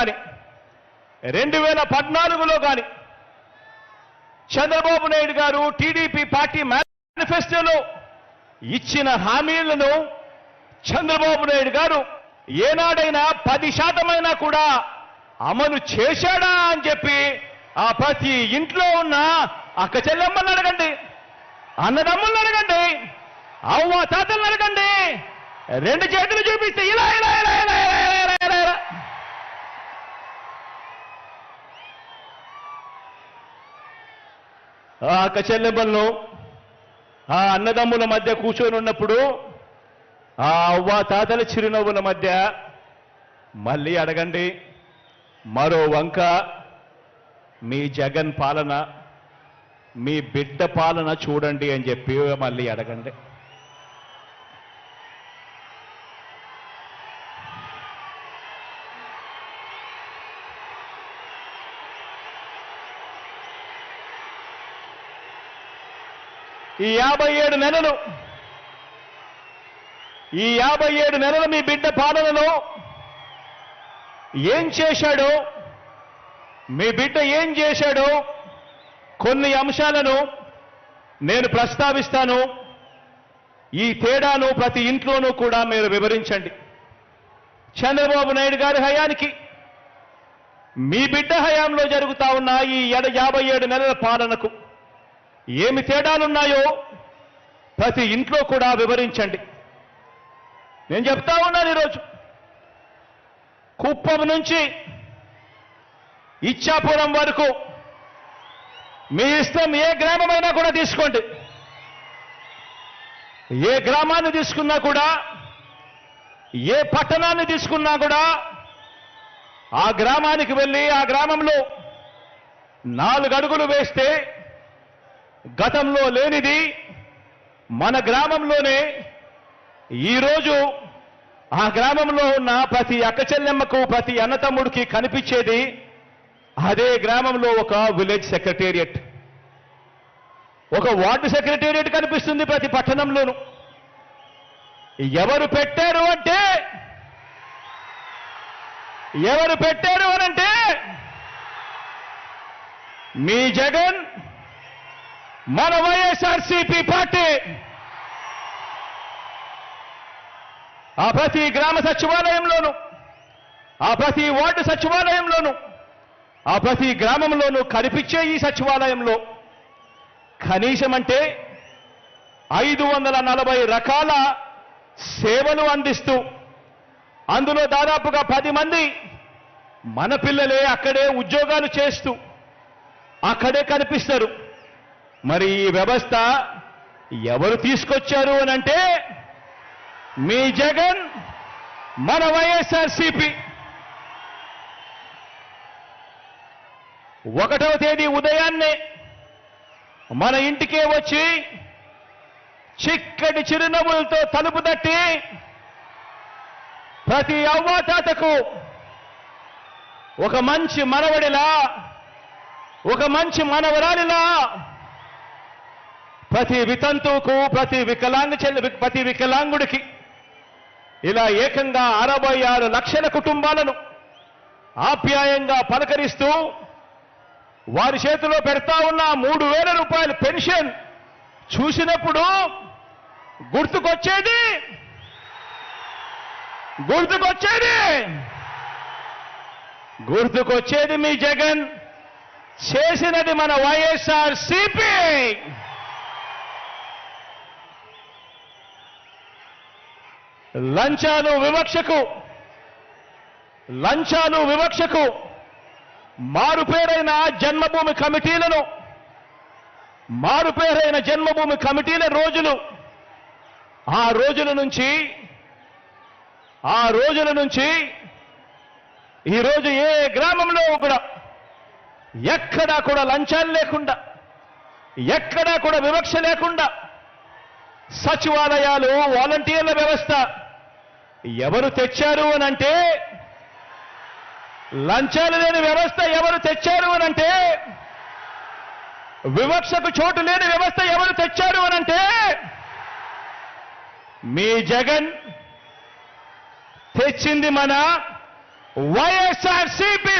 కానీ 2014లో కానీ చంద్రబాబు నాయుడు గారు టీడీపీ పార్టీ మేనిఫెస్టోలో ఇచ్చిన హామీలను చంద్రబాబు నాయుడు గారు ఏనాడైనా 10% కూడా అమలు చేశాడా అని చెప్పి ఆ ప్రతి ఇంట్లో ఉన్న అక్క చెల్లెమ్మలను అడగండి, అన్నదమ్ములను అడగండి, అవ్వ తాతలను అడగండి. 2 చేతులు చూపిస్తే ఇలా ఇలా ఇలా ఇలా ఇలా ఇలా ఇలా. ఆ అక్క చెల్లెమ్మలను ఆ అన్నదమ్ముల మధ్య కూర్చొని ఉన్నప్పుడు ఆ అవ్వ తాతల చిరునవ్వుల మధ్య మళ్ళీ అడగండి, మరో వంక మీ జగన్ పాలన, మీ బిడ్డ పాలన చూడండి అని చెప్పి మళ్ళీ అడగండి. ఈ 57 నెలలు మీ బిడ్డ పాలనలో ఏం చేశాడో, మీ బిడ్డ ఏం చేశాడో కొన్ని అంశాలను నేను ప్రస్తావిస్తాను. ఈ తేడాను ప్రతి ఇంట్లోనూ కూడా మీరు వివరించండి. చంద్రబాబు నాయుడు గారి హయానికి మీ బిడ్డ హయాంలో జరుగుతా ఉన్న ఈ 57 నెలల పాలనకు ఏమి తేడాలున్నాయో ప్రతి ఇంట్లో కూడా వివరించండి. నేను చెప్తా ఉన్నాను, ఈరోజు కుప్పం నుంచి ఇచ్చాపురం వరకు మీ ఇష్టం, ఏ గ్రామమైనా కూడా తీసుకోండి. ఏ గ్రామాన్ని తీసుకున్నా కూడా, ఏ పట్టణాన్ని తీసుకున్నా కూడా ఆ గ్రామానికి వెళ్ళి ఆ గ్రామంలో 4 అడుగులు వేస్తే గతంలో లేనిది మన గ్రామంలోనే ఈరోజు ఆ గ్రామంలో ఉన్న ప్రతి అక్క చెల్లెమ్మకు, ప్రతి అన్నతమ్ముడికి కనిపించేది అదే గ్రామంలో ఒక విలేజ్ సెక్రటేరియట్, ఒక వార్డు సెక్రటేరియట్ కనిపిస్తుంది ప్రతి పట్టణంలోనూ. ఎవరు పెట్టారు అనంటే మీ జగన్, మన వైఎస్ఆర్సీపీ పార్టీ. ఆ ప్రతి గ్రామ సచివాలయంలోనూ, ఆ ప్రతి వార్డు సచివాలయంలోనూ, ఆ ప్రతి గ్రామంలోనూ కనిపించే ఈ సచివాలయంలో కనీసం అంటే 540 రకాల సేవలు అందిస్తూ, అందులో దాదాపుగా 10 మంది మన పిల్లలే అక్కడే ఉద్యోగాలు చేస్తూ అక్కడే కనిపిస్తారు. మరి ఈ వ్యవస్థ ఎవరు తీసుకొచ్చారు అనంటే మీ జగన్, మన వైఎస్ఆర్సీపీ. 1వ తేదీ ఉదయాన్నే మన ఇంటికే వచ్చి చిక్కటి చిరునవ్వులతో తలుపు తట్టి ప్రతి అవ్వాతాతకు ఒక మంచి మనవడిలా, ఒక మంచి మనవరాలిలా, ప్రతి వితంతువుకు, ప్రతి వికలాంగుడికి ఇలా ఏకంగా 66 లక్షల కుటుంబాలను ఆప్యాయంగా పలకరిస్తూ వారి చేతిలో పెడతా ఉన్న 3,000 రూపాయల పెన్షన్ చూసినప్పుడు గుర్తుకొచ్చేది మీ జగన్ చేసినది మన వైఎస్ఆర్సీపీ. లంచాలు వివక్షకు మారుపేరైన జన్మభూమి కమిటీల రోజులు, ఆ రోజుల నుంచి ఈరోజు ఏ గ్రామంలో కూడా ఎక్కడా కూడా లంచాలు లేకుండా, ఎక్కడా కూడా వివక్ష లేకుండా సచివాలయాలు, వాలంటీర్ల వ్యవస్థ ఎవరు తెచ్చారు అనంటే, లంచాలు లేని వ్యవస్థ ఎవరు తెచ్చారు అనంటే, వివక్షకు చోటు లేని వ్యవస్థ ఎవరు తెచ్చారు అనంటే మీ జగన్. తెచ్చింది మన వైఎస్ఆర్సీపీ